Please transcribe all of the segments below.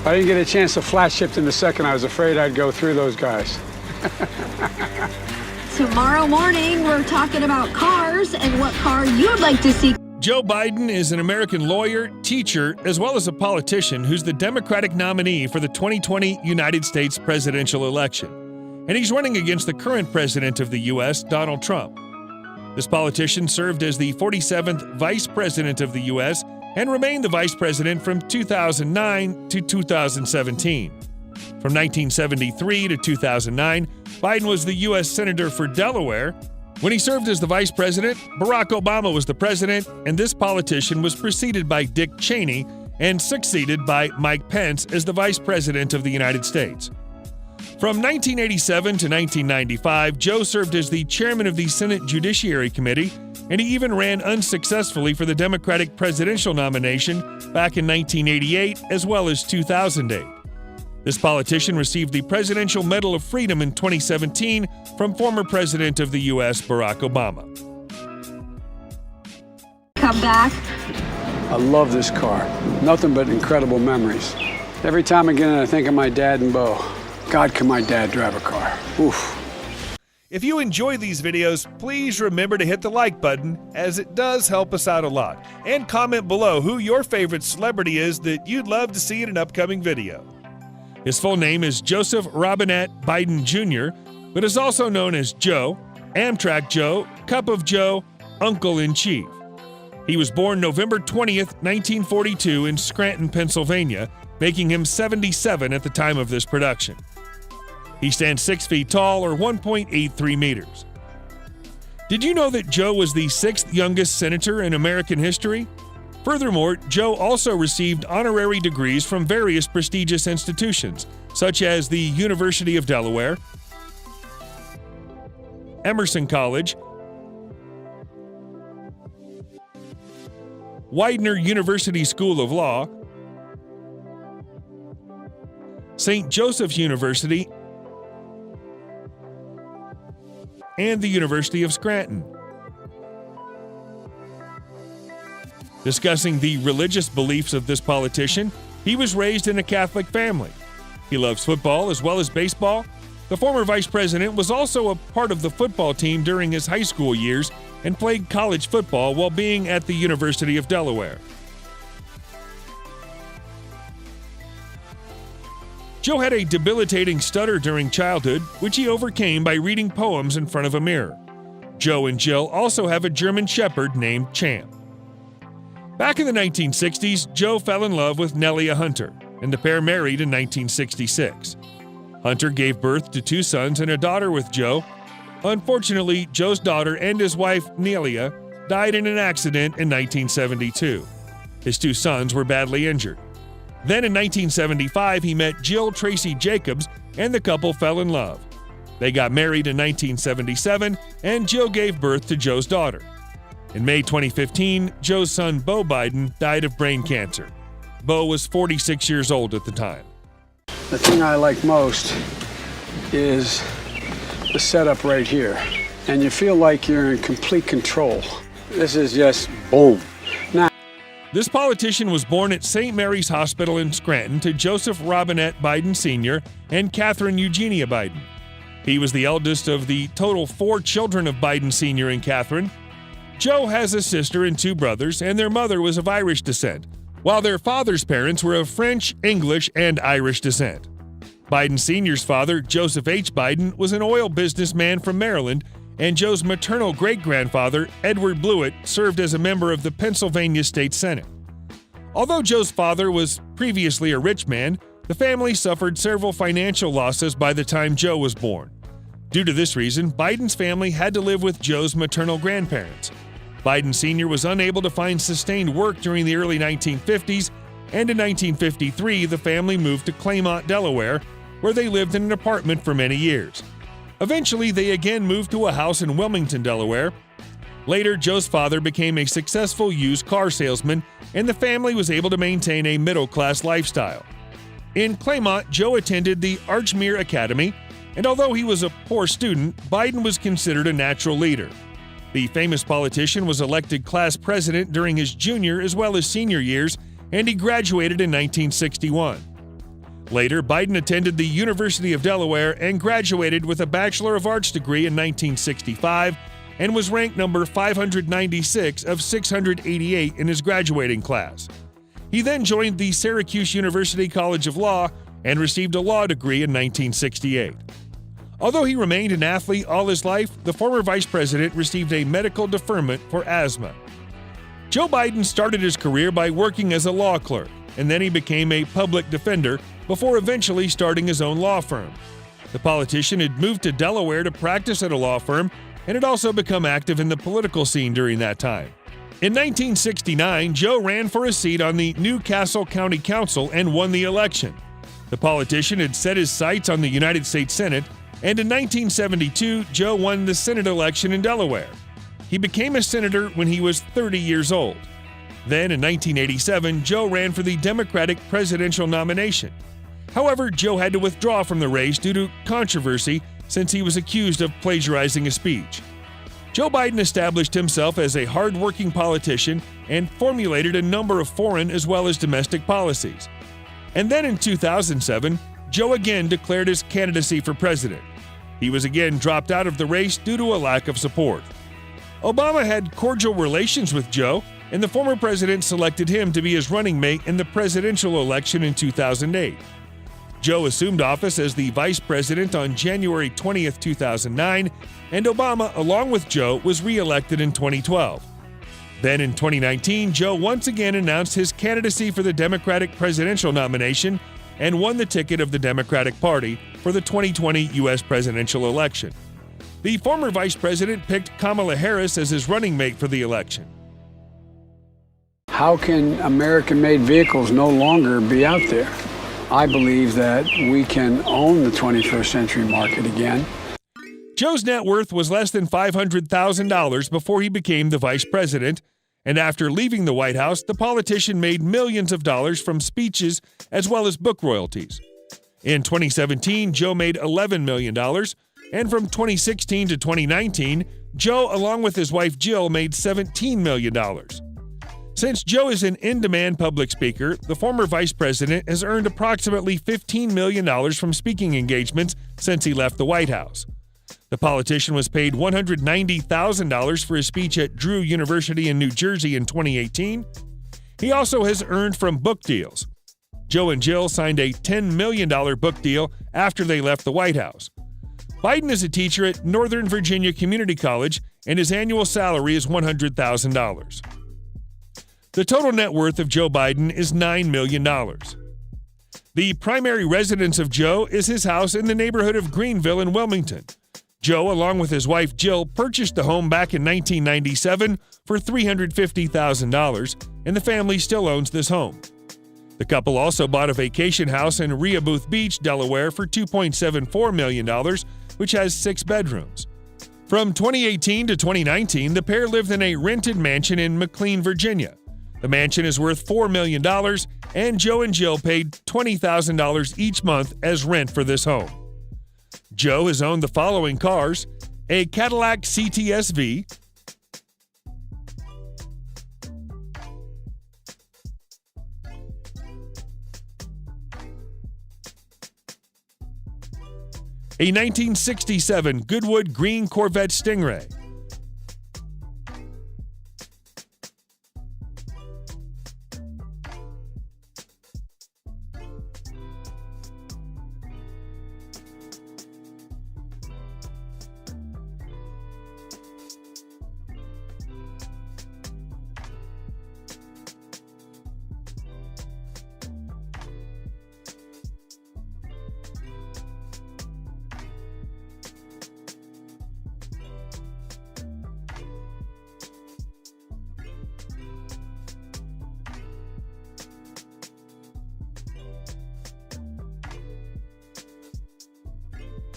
I didn't get a chance to flash shift in the second. I was afraid I'd go through those guys. Tomorrow morning, we're talking about cars and what car you'd like to see. Joe Biden is an American lawyer, teacher, as well as a politician who's the Democratic nominee for the 2020 United States presidential election. And he's running against the current president of the U.S., Donald Trump. This politician served as the 47th Vice President of the U.S. and remained the Vice President from 2009 to 2017. From 1973 to 2009, Biden was the U.S. Senator for Delaware. When he served as the Vice President, Barack Obama was the President, and this politician was preceded by Dick Cheney and succeeded by Mike Pence as the Vice President of the United States. From 1987 to 1995, Joe served as the chairman of the Senate Judiciary Committee, and he even ran unsuccessfully for the Democratic presidential nomination back in 1988 as well as 2008. This politician received the Presidential Medal of Freedom in 2017 from former President of the U.S., Barack Obama. Come back. I love this car. Nothing but incredible memories. Every time I get in, I think of my dad and Bo. God, can my dad drive a car? Oof. If you enjoy these videos, please remember to hit the like button, as it does help us out a lot. And comment below who your favorite celebrity is that you'd love to see in an upcoming video. His full name is Joseph Robinette Biden Jr., but is also known as Joe, Amtrak Joe, Cup of Joe, Uncle-in-Chief. He was born November 20th, 1942 in Scranton, Pennsylvania, making him 77 at the time of this production. He stands 6 feet tall, or 1.83 meters. Did you know that Joe was the 6th youngest senator in American history? Furthermore, Joe also received honorary degrees from various prestigious institutions, such as the University of Delaware, Emerson College, Widener University School of Law, St. Joseph's University, and the University of Scranton. Discussing the religious beliefs of this politician, he was raised in a Catholic family. He loves football as well as baseball. The former vice president was also a part of the football team during his high school years and played college football while being at the University of Delaware. Joe had a debilitating stutter during childhood, which he overcame by reading poems in front of a mirror. Joe and Jill also have a German Shepherd named Champ. Back in the 1960s, Joe fell in love with Nelia Hunter, and the pair married in 1966. Hunter gave birth to 2 sons and a daughter with Joe. Unfortunately, Joe's daughter and his wife, Nelia, died in an accident in 1972. His 2 sons were badly injured. Then in 1975, he met Jill Tracy Jacobs, and the couple fell in love. They got married in 1977, and Jill gave birth to Joe's daughter. In May 2015, Joe's son, Bo Biden, died of brain cancer. Bo was 46 years old at the time. The thing I like most is the setup right here. And you feel like you're in complete control. This is just boom. Now, this politician was born at St. Mary's Hospital in Scranton to Joseph Robinette Biden Sr. and Catherine Eugenia Biden. He was the eldest of the total 4 children of Biden Sr. and Catherine. Joe has a sister and 2 brothers, and their mother was of Irish descent, while their father's parents were of French, English, and Irish descent. Biden Sr.'s father, Joseph H. Biden, was an oil businessman from Maryland, and Joe's maternal great-grandfather, Edward Blewett, served as a member of the Pennsylvania State Senate. Although Joe's father was previously a rich man, the family suffered several financial losses by the time Joe was born. Due to this reason, Biden's family had to live with Joe's maternal grandparents. Biden Sr. was unable to find sustained work during the early 1950s, and in 1953, the family moved to Claymont, Delaware, where they lived in an apartment for many years. Eventually, they again moved to a house in Wilmington, Delaware. Later, Joe's father became a successful used car salesman, and the family was able to maintain a middle-class lifestyle. In Claymont, Joe attended the Archmere Academy, and although he was a poor student, Biden was considered a natural leader. The famous politician was elected class president during his junior as well as senior years, and he graduated in 1961. Later, Biden attended the University of Delaware and graduated with a Bachelor of Arts degree in 1965 and was ranked number 596 of 688 in his graduating class. He then joined the Syracuse University College of Law and received a law degree in 1968. Although he remained an athlete all his life, the former vice president received a medical deferment for asthma. Joe Biden started his career by working as a law clerk, and then he became a public defender before eventually starting his own law firm. The politician had moved to Delaware to practice at a law firm and had also become active in the political scene during that time. In 1969, Joe ran for a seat on the New Castle County Council and won the election. The politician had set his sights on the United States Senate, and in 1972, Joe won the Senate election in Delaware. He became a senator when he was 30 years old. Then, in 1987, Joe ran for the Democratic presidential nomination. However, Joe had to withdraw from the race due to controversy since he was accused of plagiarizing a speech. Joe Biden established himself as a hard-working politician and formulated a number of foreign as well as domestic policies. And then in 2007, Joe again declared his candidacy for president. He was again dropped out of the race due to a lack of support. Obama had cordial relations with Joe, and the former president selected him to be his running mate in the presidential election in 2008. Joe assumed office as the vice president on January 20, 2009, and Obama, along with Joe, was re-elected in 2012. Then in 2019, Joe once again announced his candidacy for the Democratic presidential nomination and won the ticket of the Democratic Party for the 2020 U.S. presidential election. The former vice president picked Kamala Harris as his running mate for the election. How can American-made vehicles no longer be out there? I believe that we can own the 21st century market again. Joe's net worth was less than $500,000 before he became the vice president, and after leaving the White House, the politician made millions of dollars from speeches as well as book royalties. In 2017, Joe made $11 million, and from 2016 to 2019, Joe, along with his wife Jill, made $17 million. Since Joe is an in-demand public speaker, the former vice president has earned approximately $15 million from speaking engagements since he left the White House. The politician was paid $190,000 for his speech at Drew University in New Jersey in 2018. He also has earned from book deals. Joe and Jill signed a $10 million book deal after they left the White House. Biden is a teacher at Northern Virginia Community College, and his annual salary is $100,000. The total net worth of Joe Biden is $9 million. The primary residence of Joe is his house in the neighborhood of Greenville in Wilmington. Joe, along with his wife Jill, purchased the home back in 1997 for $350,000, and the family still owns this home. The couple also bought a vacation house in Rehoboth Beach, Delaware for $2.74 million, which has 6 bedrooms. From 2018 to 2019, the pair lived in a rented mansion in McLean, Virginia. The mansion is worth $4 million, and Joe and Jill paid $20,000 each month as rent for this home. Joe has owned the following cars: a Cadillac CTS-V, a 1967 Goodwood Green Corvette Stingray,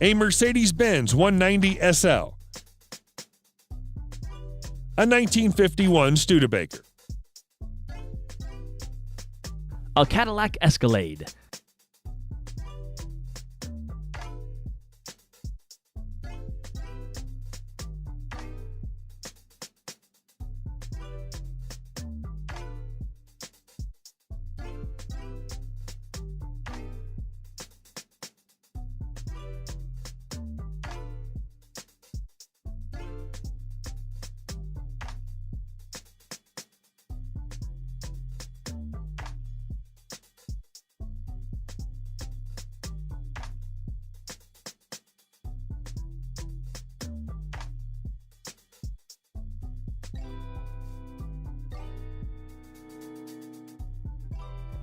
a Mercedes-Benz 190 SL, a 1951 Studebaker, a Cadillac Escalade,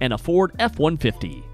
and a Ford F-150.